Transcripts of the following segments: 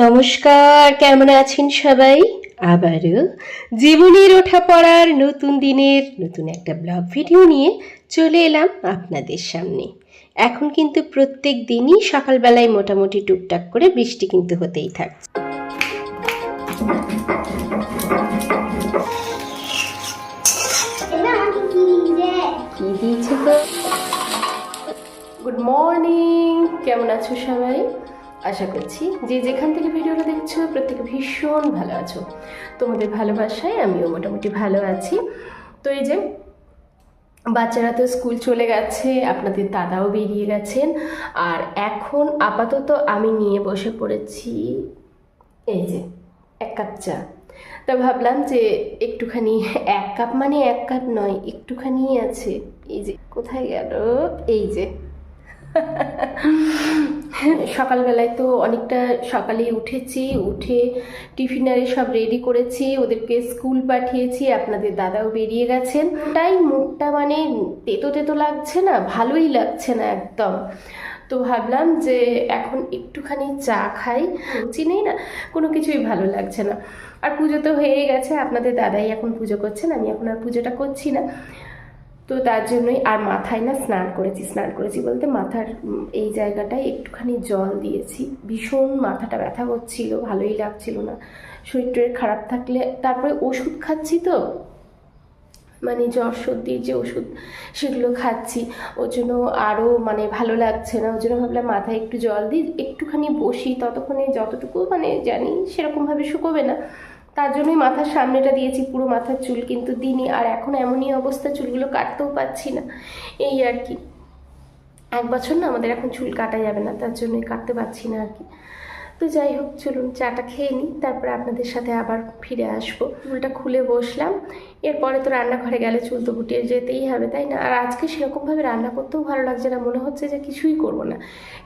নমস্কার, কেমন আছেন সবাই? আবারও জীবনের ওঠা পড়ার নতুন দিনের নতুন একটা ব্লগ ভিডিও নিয়ে চলে এলাম আপনাদের সামনে। এখন কিন্তু প্রত্যেক দিনই সকালবেলায় মোটামুটি টুকটাক করে বৃষ্টি কিন্তু হতেই থাকছে। কি দিয়েছে গো? গুড মর্নিং, কেমন আছো সবাই? আশা করছি যে যেখান থেকে ভিডিওটা দেখছো প্রত্যেকে ভীষণ ভালো আছো। তোমাদের ভালোবাসায় আমিও মোটামুটি ভালো আছি। তো এই যে বাচ্চারা তো স্কুল চলে গেছে, আপনাদের দাদাও বেরিয়ে গেছেন, আর এখন আপাতত আমি নিয়ে বসে পড়েছি এই যে এক কাপ চা। তা ভাবলাম যে একটুখানি, এক কাপ মানে এক কাপ নয়, একটুখানি আছে। এই যে কোথায় গেল, এই যে সকালবেলায় তো অনেকটা সকালেই উঠেছি, উঠে টিফিনারে সব রেডি করেছি, ওদেরকে স্কুল পাঠিয়েছি, আপনাদের দাদাও বেরিয়ে গেছেন। তাই মুখটা মানে তেতো তেতো লাগছে না, ভালোই লাগছে না একদম। তো ভাবলাম যে এখন একটুখানি চা খাই, চিনি না, কোনো কিছুই ভালো লাগছে না। আর পুজো তো হয়ে গেছে, আপনাদের দাদাই এখন পুজো করছেন, আমি এখন আর পুজোটা করছি না। তো তার জন্যই, আর মাথায় না স্নান করেছি বলতে মাথার এই জায়গাটায় একটুখানি জল দিয়েছি। ভীষণ মাথাটা ব্যথা করছিল, ভালোই লাগছিল না। শরীর টরীর খারাপ থাকলে, তারপরে ওষুধ খাচ্ছি তো, মানে জ্বর সর্দির যে ওষুধ সেগুলো খাচ্ছি, ওর জন্য আরও মানে ভালো লাগছে না। ওর জন্য ভাবলাম মাথায় একটু জল দিই, একটুখানি বসি, ততক্ষণে যতটুকু মানে জানি সেরকমভাবে শুকোবে না, তার জন্যই মাথার সামনেটা দিয়েছি। পুরো মাথার চুল কিন্তু দিইনি, আর এখন এমনই অবস্থা চুলগুলো কাটতেও পারছি না, এই আর কি। 1 বছর না আমাদের এখন চুল কাটা যাবে না, তার জন্যই কাটতে পারছি না আর কি। তো যাই হোক, চলুন চাটা খেয়ে নিই, তারপরে আপনাদের সাথে আবার ফিরে আসবো। চুলটা খুলে বসলাম, এরপরে তো রান্নাঘরে গেলে চুল তো গুটিয়ে যেতেই হবে, তাই না? আর আজকে সেরকমভাবে রান্না করতেও ভালো লাগছে না, মনে হচ্ছে যে কিছুই করব না।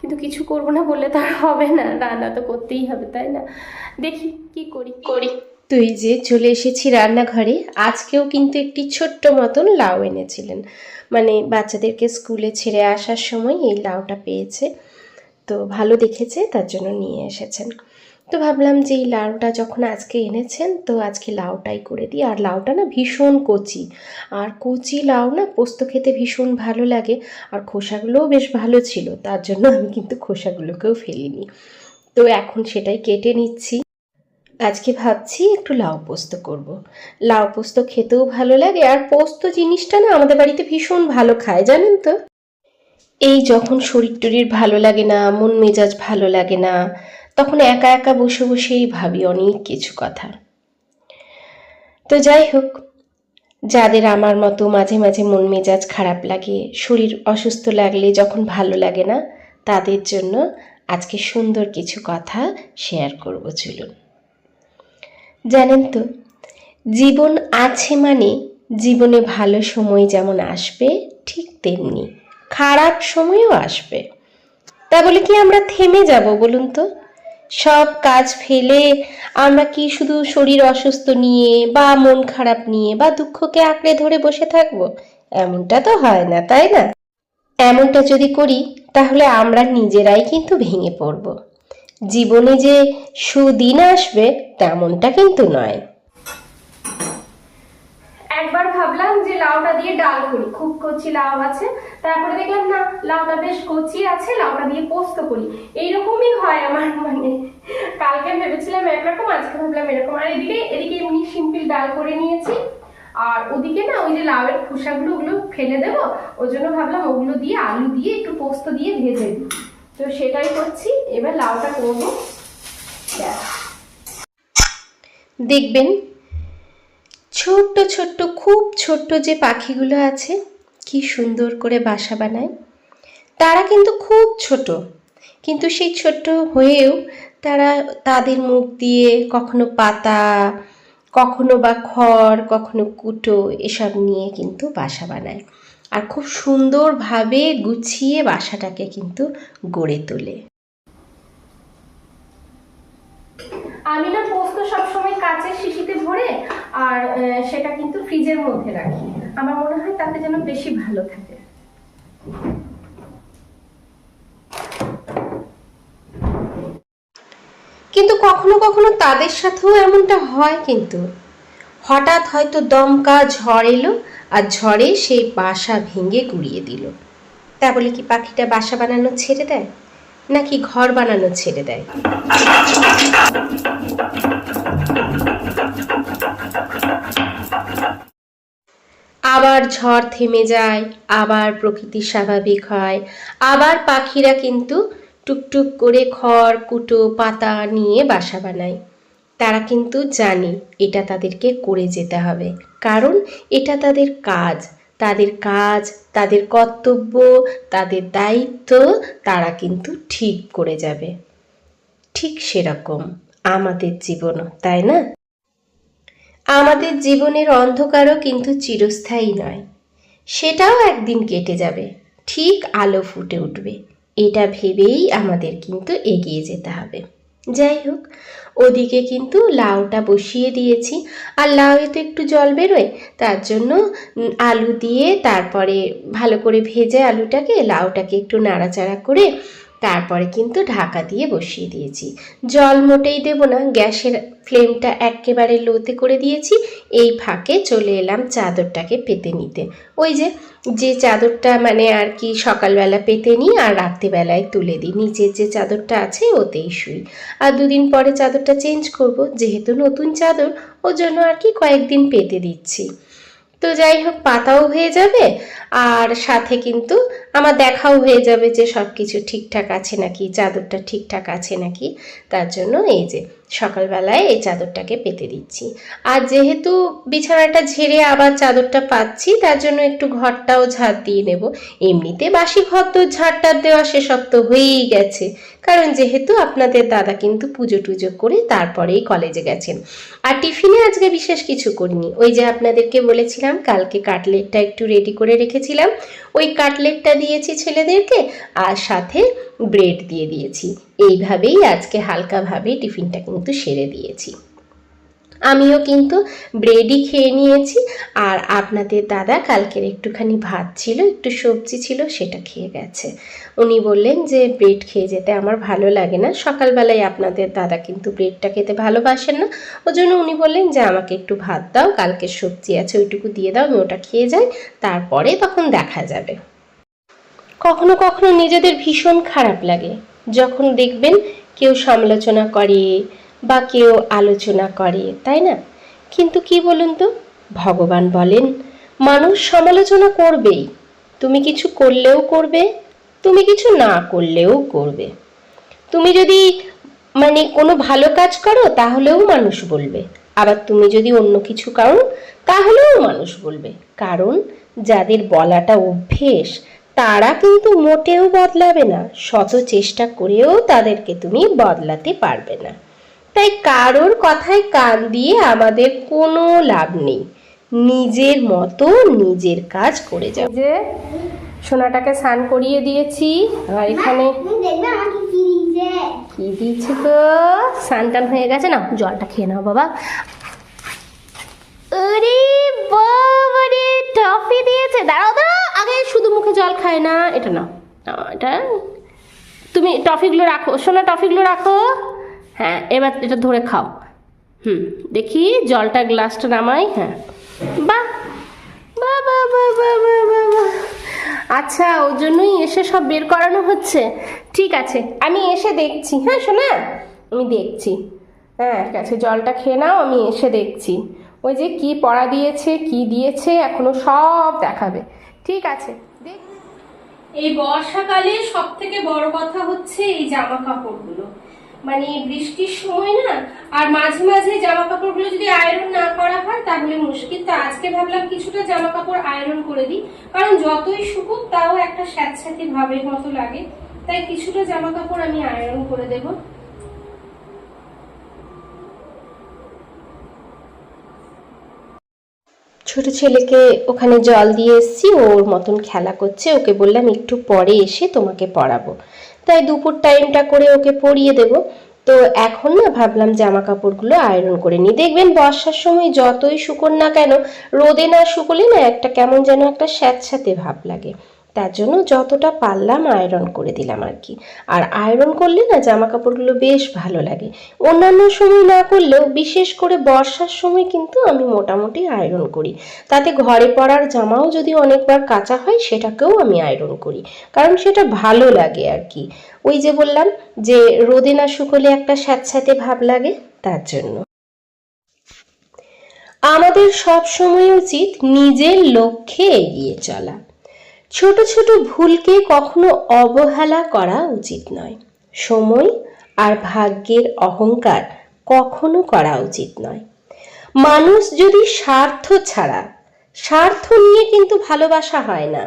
কিন্তু কিছু করব না বললে তো আর হবে না, রান্না তো করতেই হবে, তাই না? দেখি কি করি। তো এই যে চলে এসেছি রান্নাঘরে। আজকেও কিন্তু একটি ছোট্ট মতন লাউ এনেছিলেন, মানে বাচ্চাদেরকে স্কুলে ছেড়ে আসার সময় এই লাউটা পেয়েছে, তো ভালো দেখেছে তার জন্য নিয়ে এসেছেন। তো ভাবলাম যে এই লাউটা যখন আজকে এনেছেন, তো আজকে লাউটাই করে দিই। আর লাউটা না ভীষণ কচি, আর কচি লাউ না পোস্ত খেতে ভীষণ ভালো লাগে, আর খোসাগুলোও বেশ ভালো ছিল, তার জন্য আমি কিন্তু খোসাগুলোকেও ফেলিনি। তো এখন সেটাই কেটে নিচ্ছি। আজকে ভাবছি একটু লাউ পোস্ত করব। লাউ পোস্ত খেতেও ভালো লাগে, আর পোস্ত জিনিসটা না আমাদের বাড়িতে ভীষণ ভালো খায়, জানেন তো? এই যখন শরীর টরীর ভালো লাগে না, মন মেজাজ ভালো লাগে না, তখন একা একা বসে বসেই ভাবি অনেক কিছু কথা। তো যাই হোক, যাদের আমার মতো মাঝে মাঝে মন মেজাজ খারাপ লাগে, শরীর অসুস্থ লাগলে যখন ভালো লাগে না, তাদের জন্য আজকে সুন্দর কিছু কথা শেয়ার করব, চলুন। জানেন তো, জীবন আছে মানে জীবনে ভালো সময় যেমন আসবে, ঠিক তেমনি খারাপ সময়ও আসবে। তা বলে কি আমরা থেমে যাব বলুন তো? সব কাজ ফেলে আমরা কি শুধু শরীর অসুস্থ নিয়ে বা মন খারাপ নিয়ে বা দুঃখকে আঁকড়ে ধরে বসে থাকবো? এমনটা তো হয় না, তাই না? এমনটা যদি করি তাহলে আমরা নিজেরাই কিন্তু ভেঙে পড়ব। জীবনে যে সুদিন আসবে তেমনটা কিন্তু নয়। একবার ভাবলাম যে লাউটা দিয়ে ডাল করি, খুব কচি লাউ আছে, তারপরে দেখলাম না, লাউটা বেশ কচি আছে, লাউটা দিয়ে পোস্ত করি। এইরকমই হয় আমার, মানে কালকে ভেবেছিলাম একরকম, আজকে ভাবলাম এরকম। আর এদিকে এদিকে এমনি সিম্পল ডাল করে নিয়েছি, আর ওদিকে না ওই যে লাউয়ের খোসাগুলো ওগুলো ফেলে দেবো, ওই জন্য ভাবলাম ওগুলো দিয়ে আলু দিয়ে একটু পোস্ত দিয়ে ভেজে দিই। তো সেটাই করছি, এবার লাউটা করবো। দেখবেন ছোট্ট ছোট্ট, খুব ছোট্ট যে পাখিগুলো আছে, কি সুন্দর করে বাসা বানায়। তারা কিন্তু খুব ছোট, কিন্তু সেই ছোট্ট হয়েও তারা তাদের মুখ দিয়ে কখনো পাতা, কখনো বা খড়, কখনো কুটো এসব নিয়ে কিন্তু বাসা বানায়, আর খুব সুন্দরভাবে গুছিয়ে বাসাটাকে কিন্তু গড়ে তোলে। আমি না পোস্ত সবসময় কাচের শিশিতে ভরে আর সেটা কিন্তু ফ্রিজের মধ্যে রাখি, আমার মনে হয় তাতে যেন বেশি ভালো থাকে। কিন্তু কখনো কখনো তাদের সাথেও এমনটা হয়, কিন্তু হঠাৎ হয়তো দমকা ঝড় এলো আর ঝড়ে সেই বাসা ভেঙে গুড়িয়ে দিল। তা বলে কি পাখিটা বাসা বানানো ছেড়ে দেয়, নাকি ঘর বানানো ছেড়ে দেয়? আবার ঝড় থেমে যায়, আবার প্রকৃতি স্বাভাবিক হয়, আবার পাখিরা কিন্তু টুকটুক করে খড় কুটো পাতা নিয়ে বাসা বানায়। তারা কিন্তু জানে এটা তাদেরকে করে যেতে হবে, কারণ এটা তাদের কাজ, তাদের কর্তব্য, তাদের দায়িত্ব, তারা কিন্তু ঠিক করে যাবে। ঠিক সেরকম আমাদের জীবনও, তাই না? আমাদের জীবনের অন্ধকারও কিন্তু চিরস্থায়ী নয়, সেটাও একদিন কেটে যাবে, ঠিক আলো ফুটে উঠবে। এটা ভেবেই আমাদের কিন্তু এগিয়ে যেতে হবে। যাই হোক, ওদিকে কিন্তু লাউটা বসিয়ে দিয়েছি, আর লাউয়ে তো একটু জল বেরোয়, তার জন্য আলু দিয়ে তারপরে ভালো করে ভেজে লাউটাকে একটু নাড়াচাড়া করে তারপরে কিন্তু ঢাকা দিয়ে বসিয়ে দিয়েছি। জল মোটেই দেব না, গ্যাসের ফ্লেমটা একেবারে লোতে করে দিয়েছি। এই ফাঁকে চলে এলাম চাদরটাকে পেতে নিতে। ওই যে চাদরটা মানে আর কি সকালবেলা পেতে নিই আর রাত্রিবেলায় তুলে দিই, নিচের যে চাদরটা আছে ওতেই শুই। আর দুদিন পরে চাদরটা চেঞ্জ করব, যেহেতু নতুন চাদর, ওর জন্য আর কি কয়েকদিন পেতে দিচ্ছি। তো যাই হোক, পাতাও হয়ে যাবে আর সাথে কিন্তু আমার দেখাও হয়ে যাবে যে সব কিছু ঠিকঠাক আছে নাকি, চাদরটা ঠিকঠাক আছে নাকি। তার জন্য এই যে সকালবেলায় এই চাদরটাকে পেতে দিচ্ছি। আর যেহেতু বিছানাটা ঝেড়ে আবার চাদরটা পাচ্ছি, তার জন্য একটু ঘরটাও ঝাড় দিয়ে নেব। এমনিতে বাসি ঘর তো ঝাড়টার দেওয়া সেসব তো হয়েই গেছে, কারণ যেহেতু আপনাদের দাদা কিন্তু পুজো টুজো করে তারপরেই কলেজে গেছেন। আর টিফিনে আজকে বিশেষ কিছু করিনি, ওই যে আপনাদেরকে বলেছিলাম কালকে কাটলেটটা একটু রেডি করে রেখেছিলাম, ওই কাটলেটটা দিয়েছি ছেলেদেরকে, আর সাথে ব্রেড দিয়ে দিয়েছি। এইভাবেই আজকে হালকাভাবে টিফিনটা কিন্তু সেরে দিয়েছি। আমিও কিন্তু ব্রেডই খেয়ে নিয়েছি, আর আপনাদের দাদা কালকের একটুখানি ভাত ছিল, একটু সবজি ছিল, সেটা খেয়ে গেছে। উনি বললেন যে ব্রেড খেয়ে যেতে আমার ভালো লাগে না, সকালবেলায় আপনাদের দাদা কিন্তু ব্রেডটা খেতে ভালোবাসেন না, ওই জন্য উনি বললেন যে আমাকে একটু ভাত দাও, কালকের সবজি আছে ওইটুকু দিয়ে দাও, আমি ওটা খেয়ে যাই, তারপরে তখন দেখা যাবে। কখনো কখনো নিজেদের ভীষণ খারাপ লাগে যখন দেখবেন কেউ সমালোচনা করে বা কেউ আলোচনা করে, তাই না? কিন্তু কি বলুন তো, ভগবান বলেন মানুষ সমালোচনা করবেই, তুমি কিছু করলেও করবে, তুমি কিছু না করলেও করবে। তুমি যদি মানে কোনো ভালো কাজ করো তাহলেও মানুষ বলবে, আবার তুমি যদি অন্য কিছু করো তাহলেও মানুষ বলবে, কারণ যাদের বলাটা অভ্যেস তারা কিন্তু মোটেও বদলাবে না, শত চেষ্টা করেও তাদেরকে তুমি বদলাতে পারবে না। তাই কারোর কথায় কান দিয়ে আমাদের কোনো লাভ নেই, নিজের মতো নিজের কাজ করে যাও। যে সোনাটাকে স্নান করিয়ে দিয়েছি, আর এখানে কি দিয়েছি তো, স্নান টান হয়ে গেছে, না জলটা খেয়ে নাও বাবা। আরে বাবা রে, টফি দিয়েছে, দাঁড়াও দাঁড়াও, আগে শুধু মুখে জল খায় না, এটা নাও, এটা তুমি টফিগুলো রাখো সোনা, টফিগুলো রাখো। হ্যাঁ, এবার এটা ধরে খাও। দেখি জলটা গ্লাসটা নামাই। হ্যাঁ, বাহ বাহ বাহ বাহ বাহ বাহ বাহ। আচ্ছা, ওর জন্যই এসে সব বের করানো হচ্ছে। ঠিক আছে, আমি এসে দেখছি। হ্যাঁ সোনা, আমি দেখছি। হ্যাঁ ঠিক আছে, জলটা খেয়ে নাও, আমি এসে দেখছি। ওই যে কি পড়া দিয়েছে, কি দিয়েছে, এখনো সব দেখাবে। ঠিক আছে, দেখ। এই বর্ষাকালে সব থেকে বড় কথা হচ্ছে এই জামা কাপড়গুলো, মানে বৃষ্টির সময় না, আর মাঝে মাঝে জামা কাপড়গুলো যদি আয়রন না করা হয় তাহলে মুশকিল। তো আজকে ভাবলাম কিছুটা জামা কাপড় আয়রন করে দিই, কারণ যতই শুকুক তাও একটা স্যাঁতস্যাঁতে ভাবের মতো লাগে, তাই কিছুটা জামা কাপড় আমি আয়রন করে দেব। ছোট ছেলেকে ওখানে জল দিয়ে এসছি, ওর মতন খেলা করছে, ওকে বললাম একটু পরে এসে তোমাকে পড়াবো, তাই দুপুর টাইমটা করে ওকে পড়িয়ে দেব। তো এখন না ভাবলাম জামা কাপড়গুলো আয়রন করে নিই। দেখবেন বর্ষার সময় যতই শুকোন না কেন, রোদে না শুকোলে না একটা কেমন যেন একটা স্যাঁতস্যাঁতে ভাব লাগে। তার জন্য যতটা পারলাম আয়রন করে দিলাম আর কি। আর আয়রন করলে না জামা কাপড়গুলো বেশ ভালো লাগে। অন্যান্য সময় না করলেও বিশেষ করে বর্ষার সময় কিন্তু আমি মোটামুটি আয়রন করি। তাতে ঘরে পরার জামাও যদি অনেকবার কাচা হয় সেটাকেও আমি আয়রন করি, কারণ সেটা ভালো লাগে আর কি। ওই যে বললাম যে রোদে না শুকোলে একটা স্যাঁতস্যাঁতে ভাব লাগে, তার জন্য। আমাদের সব সময় উচিত নিজের লক্ষ্যে এগিয়ে চলা। ছোট ছোট ভুলকে কখনো অবহেলা করা উচিত নয়। সময় আর ভাগ্যের অহংকার কখনো করা উচিত নয়। মানুষ যদি স্বার্থ নিয়ে কিন্তু ভালোবাসা হয় না,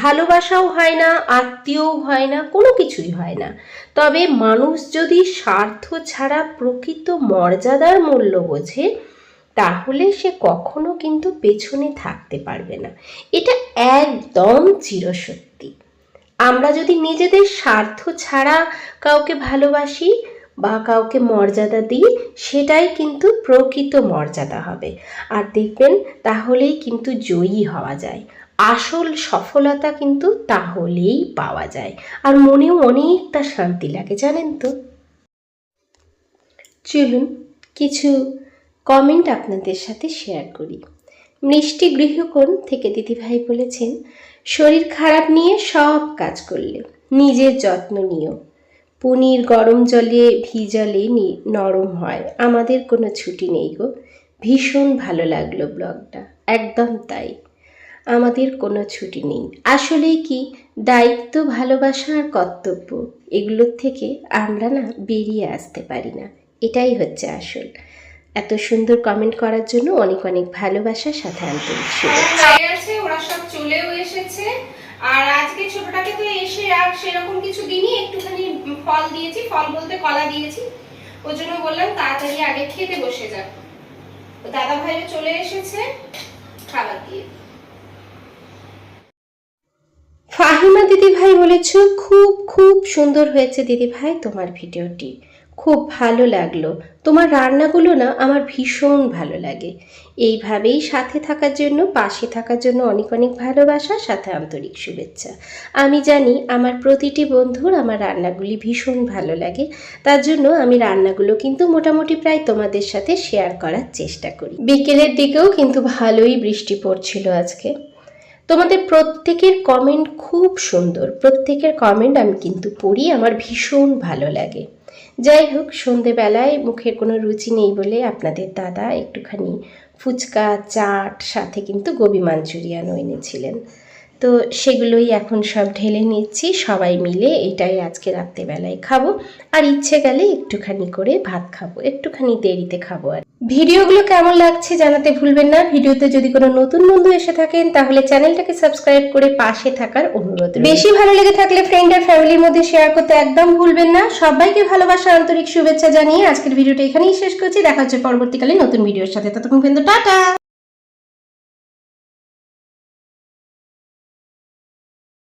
ভালোবাসাও হয় না, আত্মীয়ও হয় না, কোনো কিছুই হয় না। তবে মানুষ যদি স্বার্থ ছাড়া প্রকৃত মর্যাদার মূল্য বোঝে, তাহলে সে কখনো কিন্তু পেছনে থাকতে পারবে না। এটা একদম চিরসত্যি। আমরা যদি নিজেদের স্বার্থ ছাড়া কাউকে ভালোবাসি বা কাউকে মর্যাদা দিই, সেটাই কিন্তু প্রকৃত মর্যাদা হবে। আর দেখবেন তাহলেই কিন্তু জয়ী হওয়া যায়। আসল সফলতা কিন্তু তাহলেই পাওয়া যায়, আর মনেও অনেকটা শান্তি লাগে, জানেন তো। চলুন কিছু কমেন্ট আপনাদের সাথে শেয়ার করি। মিষ্টি গৃহকোণ থেকে দিদিভাই বলেছেন, শরীর খারাপ নিয়ে সব কাজ করলে নিজের যত্ন নিও। পনির গরম জলে ভিজালে নরম হয়। আমাদের কোনো ছুটি নেই গো। ভীষণ ভালো লাগলো ব্লগটা। একদম তাই, আমাদের কোনো ছুটি নেই। আসলেই কি দায়িত্ব, ভালোবাসা আর কর্তব্য, এগুলোর থেকে আমরা না বেরিয়ে আসতে পারি না। এটাই হচ্ছে আসল। এত সুন্দর কমেন্ট করার জন্য অনেক অনেক ভালোবাসার সাথে আন্তরিক শুভেচ্ছা। ওরা সব চলেও এসেছে। আর আজকে ছোটটাকে তো এসে আর সেরকম কিছু দিনই একটুখানি ফল দিয়েছি, ফল বলতে কলা দিয়েছি। ওই জন্য বললাম তাড়াতাড়ি আগে খেতে বসে যাক। দাদা ভাইও চলে এসেছে, খাবার দিয়ে। ফাহিমা দিদিভাই বলেছ, খুব খুব সুন্দর হয়েছে দিদিভাই তোমার ভিডিওটি, খুব ভালো লাগলো। তোমার রান্নাগুলো না আমার ভীষণ ভালো লাগে। এইভাবেই সাথে থাকার জন্য, পাশে থাকার জন্য অনেক অনেক ভালোবাসা, সাথে আন্তরিক শুভেচ্ছা। আমি জানি আমার প্রতিটি বন্ধুর আমার রান্নাগুলি ভীষণ ভালো লাগে, তার জন্য আমি রান্নাগুলো কিন্তু মোটামুটি প্রায় তোমাদের সাথে শেয়ার করার চেষ্টা করি। বিকেলের দিকেও কিন্তু ভালোই বৃষ্টি পড়ছিল আজকে। তোমাদের প্রত্যেকের কমেন্ট খুব সুন্দর, প্রত্যেকের কমেন্ট আমি কিন্তু পড়ি, আমার ভীষণ ভালো লাগে। যাই হোক, সন্ধেবেলায় মুখের কোনো রুচি নেই বলে আপনাদের দাদা একটুখানি ফুচকা, চাট, সাথে কিন্তু গোবি মাঞ্চুরিয়ানও এনেছিলেন। তো সেগুলোই এখন সব ঢেলে নিচ্ছি, সবাই মিলে এটাই আজকে রাত্রেবেলায় খাবো। আর ইচ্ছে গেলে একটুখানি করে ভাত খাবো, একটুখানি দেরিতে খাবো। আর ভিডিওগুলো কেমন লাগছে জানাতে ভুলবেন না। ভিডিওতে যদি কোনো নতুন বন্ধু এসে থাকেন তাহলে চ্যানেলটাকে সাবস্ক্রাইব করে পাশে থাকার অনুরোধ। বেশি ভালো লেগে থাকলে ফ্রেন্ড আর ফ্যামিলির মধ্যে শেয়ার করতে একদম ভুলবেন না। সবাইকে ভালোবাসা, আন্তরিক শুভেচ্ছা জানিয়ে আজকের ভিডিওটা এখানেই শেষ করছি। দেখা হচ্ছে পরবর্তীকালে নতুন ভিডিওর সাথে। ততক্ষণ পর্যন্ত টাটা।